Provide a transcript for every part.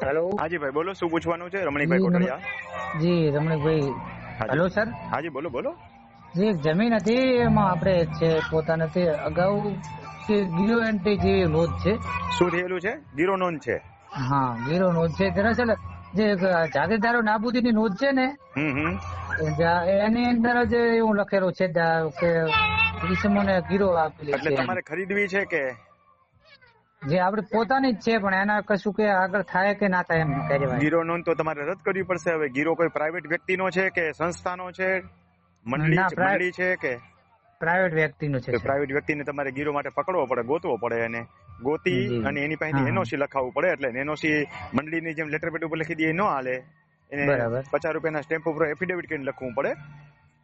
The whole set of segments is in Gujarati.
હેલો હાજી ભાઈ બોલો, શું પૂછવાનું છે? રમણીકભાઈ જી કોટડિયા. જી રમણીકભાઈ. હાજી. Hello sir. હાજી બોલો બોલો. જે એક જમીન હતી એમાં આપણે છે પોતાને તે અગાઉ કે ગીરો એન્ટ્રી જેવી નોંધ છે. શું થયેલું છે? ગીરો નોંધ છે. હા ગીરો નોંધ છે. દરઅસલ જે જાગીરદારો નાબૂદીની નોંધ છે ને એની અંદર જ એવું લખેલું છે કે ઈસમોને ગીરો આપેલી એટલે છે. તમારે ખરીદવી છે કે જે આપણે પોતાની જ છે પણ એના કશું કે આગળ થાય કે ના થાય એમ કહેવાય. ગીરો નોંધ તો તમારે રદ કરવી પડશે. હવે ગીરો કોઈ પ્રાઇવેટ વ્યક્તિનો છે કે સંસ્થાનો છે, મંડળી છે કે પ્રાઇવેટ વ્યક્તિનો છે. પ્રાઇવેટ વ્યક્તિને તમારે ગીરો માટે પકડવો પડે, ગોતવો પડે, અને ગોતી અને એની પાસેથી એનઓસી લખાવવું પડે. એટલે એનઓસી મંડળીની જેમ લેટર પેડ ઉપર લખી દે ન હાલે. એને 50 રૂપિયાના સ્ટેમ્પ ઉપર એફિડેવિટ કરીને લખવું પડે.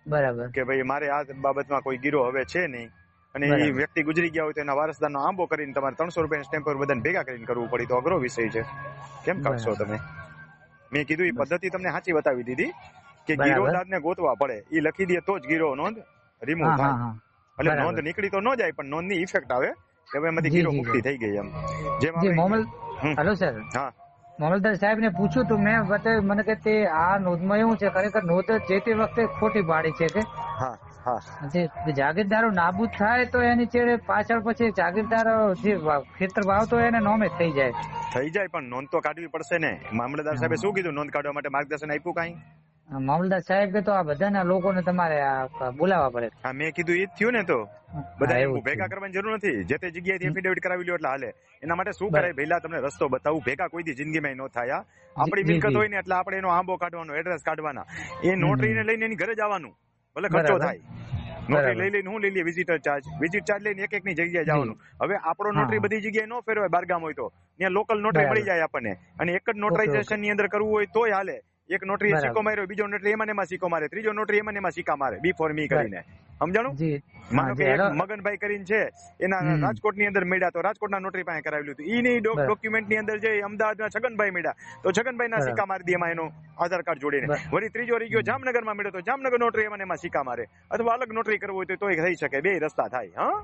બરાબર. કે ભાઈ મારે આ બાબતમાં કોઈ ગીરો હવે છે નહીં, અને એ વ્યક્તિ ગુજરી ગયા હોય તો એના વારસદારનો આંબો કરીને તમારે 300 રૂપિયાના સ્ટેમ્પ પર બધાને ભેગા કરીને કરવું પડી. તો અઘરો વિષય છે, કેમ કાઢશો તમે? મેં કીધું એ પદ્ધતિ તમને સાચી બતાવી દીધી કે ગીરોદારને ગોતવા પડે, એ લખી દે તો જ ગીરો નોંધ રિમૂવ થાય. એટલે નોંધ નીકળી તો ન જાય પણ નોંધની ઇફેક્ટ આવે કે હવે એમાંથી ગીરો મુક્તિ થઈ ગઈ એમ. Hello sir. હા મામલતદાર સાહેબ ને પૂછ્યું તો મેં બતાવ્યું મને કે તે આ નોંધમાં એવું છે ખરેખર નોંધ જે તે વખતે ખોટી પાડી છે કે જાગીરદારો નાબૂદ થાય તો એની છેડે પાછળ પછી જાગીરદારો જે ખેતર વાવતો એને નોમે થઈ જાય પણ નોંધ તો કાઢવી પડશે ને. મામલતદાર સાહેબે શું કીધું નોંધ કાઢવા માટે માર્ગદર્શન આપ્યું કાંઈ? મામલતદાર સાહેબ કે તો આ બધાના લોકોને તમારે બોલાવવા પડે. હા મેં કીધું એ જ થયું ને. તો બધા ભેગા કરવાની જરૂર નથી. જે તે જગ્યાએથી એફિડેવિટ કરાવી લો એટલે હાલે. એના માટે શું કરાય, પહેલા તમને રસ્તો બતાવું. ભેગા કોઈ દી જિંદગીમાં ન થાય. આપણી મિલકત હોય ને એટલે આપણે એનો આંબો કાઢવાનો, એડ્રેસ કાઢવાના, એ નોટરીને લઈને એની ઘરે જવાનું, ભલે ખર્ચો થાય. નોટરી લઈ લઈને હું લઈ લઈએ વિઝિટર ચાર્જ લઈને એક ની જગ્યાએ જવાનું. હવે આપણો નોટરી બધી જગ્યાએ ન ફેરવાય. બારગામ હોય તો ત્યાં લોકલ નોટરી મળી જાય આપણને, અને એક જ નોટરાઇઝેશન ની અંદર કરવું હોય તોય હાલે. એક નોટરી સિક્કો માર્યો, બીજો નોટરી એમાં સિક્કો મારે, ત્રીજો નોટરી એમાં સિક્કા મારે, બી ફોર મી કરીને. સમજાણું? માનો કે મગનભાઈ કરીને છે, એના રાજકોટ ની અંદર મળ્યા તો રાજકોટના નોટરી પાસે કરાવેલું હતું. ઈ ડોક્યુમેન્ટ ની અંદર જે અમદાવાદના છગનભાઈ મળ્યા તો છગનભાઈ ના સિક્કા મારી દે એમાં, એનો આધાર કાર્ડ જોડીને. વળી ત્રીજો રહી ગયો જામનગર માં મળ્યો તો જામનગર નોટરી એમાં સિક્કા મારે, અથવા અલગ નોટરી કરવું હોય તો તોય થઈ શકે. બે રસ્તા થાય. હા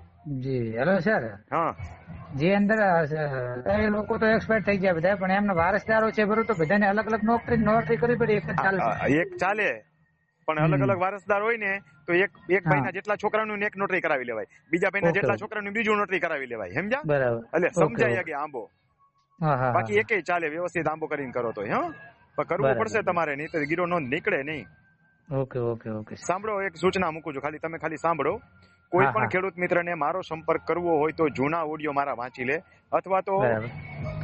જી હેલો સર. હા જે અંદર એ લોકો તો એક્સપાયર થઈ ગયા બધા, પણ એમના વારસદારો છે બરોબર, તો બધાને અલગ અલગ નોટરી કરવી પડે. એક ચાલે પણ અલગ અલગ વારસદાર હોય ને તો એક ભાઈના જેટલા છોકરાનું એક નોટરી કરાવી લેવાય, બીજા ભાઈના જેટલા છોકરાનું બીજું નોટરી કરાવી લેવાય. સમજ્યા? એટલે સમજાય કે આંબો બાકી એકે ચાલે, વ્યવસ્થિત આંબો કરીને કરો તો. હા કરવું પડશે તમારે, નહીં તો ગીરો નોંધ નીકળે નહીં. ઓકે સાંભળો, એક સૂચના મૂકું છું, તમે ખાલી સાંભળો. કોઈ પણ ખેડૂત મિત્રને મારો સંપર્ક કરવો હોય તો જૂના ઓડિયો મારા વાંચી લે, અથવા તો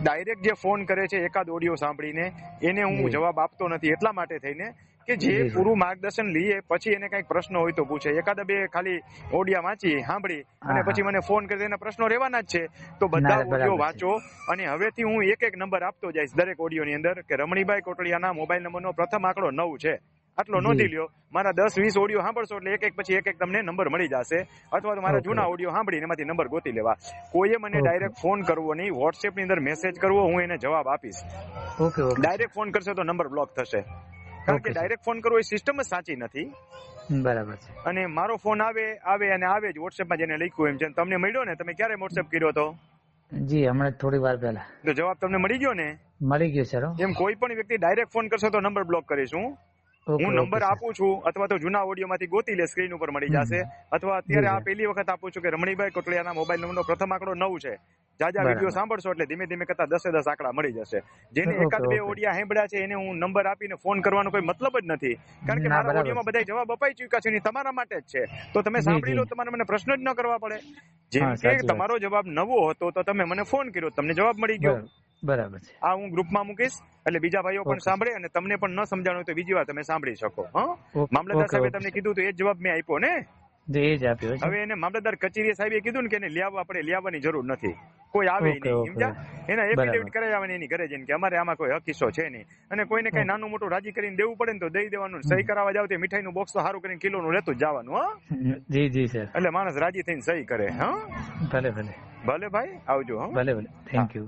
ડાયરેક્ટ જે ફોન કરે છે એકાદ ઓડિયો સાંભળીને એને હું જવાબ આપતો નથી એટલા માટે થઈને કે જે પૂરું માર્ગદર્શન લઈએ પછી એને કઈક પ્રશ્ન હોય તો પૂછે. એકાદ બે ખાલી ઓડિયા વાંચી સાંભળી અને પછી મને ફોન કરી એના પ્રશ્નો રહેવાના જ છે. તો બધા ઓડિયો વાંચો, અને હવેથી હું એક નંબર આપતો જઈશ દરેક ઓડિયોની અંદર કે રમણીભાઈ કોટડિયાના મોબાઈલ નંબરનો પ્રથમ આંકડો 9 છે, આટલો નોંધી લ્યો. મારા 10-20 ઓડિયો સાંભળશો એટલે એક પછી એક તમને નંબર મળી જશે, અથવા તો મારા જૂના ઓડિયો સાંભળીને એમાંથી નંબર ગોતી લેવા. કોઈએ મને ડાયરેક્ટ ફોન કરવો નહીં, વોટ્સએપ ની અંદર મેસેજ કરવો, હું એને જવાબ આપીશ. ડાયરેક્ટ ફોન કરશે તો નંબર બ્લોક થશે, કારણ કે ડાયરેક્ટ ફોન કરવો એ સિસ્ટમ જ સાચી નથી. બરાબર છે. અને મારો ફોન આવે જ વોટ્સએપમાં જેને લખ્યું એમ. જેમ તમને મળ્યો ને, તમે ક્યારે વોટ્સએપ કર્યો હતો? જી હમણાં થોડી વાર પહેલા. તો જવાબ તમને મળી ગયો ને? મળી ગયો સર. એમ કોઈ પણ વ્યક્તિ ડાયરેક્ટ ફોન કરશે તો નંબર બ્લોક કરીશું. હું નંબર આપું છું, અથવા તો જૂના ઓડિયો માંથી ગોતી લે, સ્ક્રીન ઉપર મળી જશે. અથવા અત્યારે આ પહેલી વખત આપું છું કે રમણીભાઈ કોટડિયાના મોબાઈલ નંબરનો પ્રથમ આંકડો 9 છે. જાજા વિડીયો સાંભળશો એટલે ધીમે ધીમે કરતા 10 આંકડા મળી જશે. જેને એકાદ બે ઓડિયા સાંભળ્યા છે એને હું નંબર આપીને ફોન કરવાનો કોઈ મતલબ જ નથી, કારણ કે મારા ઓડિયોમાં બધા જવાબ અપાઈ ચુક્યા છે, તમારા માટે જ છે. તો તમે સાંભળી લો, તમારે મને પ્રશ્ન જ ન કરવા પડે. જેમ કે તમારો જવાબ નવો હતો તો તમે મને ફોન કર્યો, તમને જવાબ મળી ગયો. બરાબર છે. આ હું ગ્રુપમાં મૂકીશ એટલે બીજા ભાઈઓ પણ સાંભળે, અને તમને પણ ન સમજાણું હોય તો બીજી વાર તમે સાંભળી શકો. મામલતદાર સાહેબે તમને કીધું તો એ જવાબ મેં આપ્યો ને. હવે એને મામલતદાર કચેરી સાહેબે કીધું ને કે એને લેવાની જરૂર નથી, કોઈ આવે નહીં. સમજ્યા? એના એફિડેવિટ કરાવી આવવાની એની ઘરે જઈને કે અમારે આમાં કોઈ હક હિસ્સો છે નહીં. અને કોઈને કઈ નાનું મોટું રાજી કરીને દેવું પડે ને તો દઈ દેવાનું. સહી કરાવવા જાવ તો મીઠાઈનું બોક્સ તો સારું કરીને કિલોનું લેતું જ જવાનું. હા જી સર. એટલે માણસ રાજી થઈને સહી કરે. હા ભલે ભાઈ, આવજો. હા ભલે થેન્ક યુ.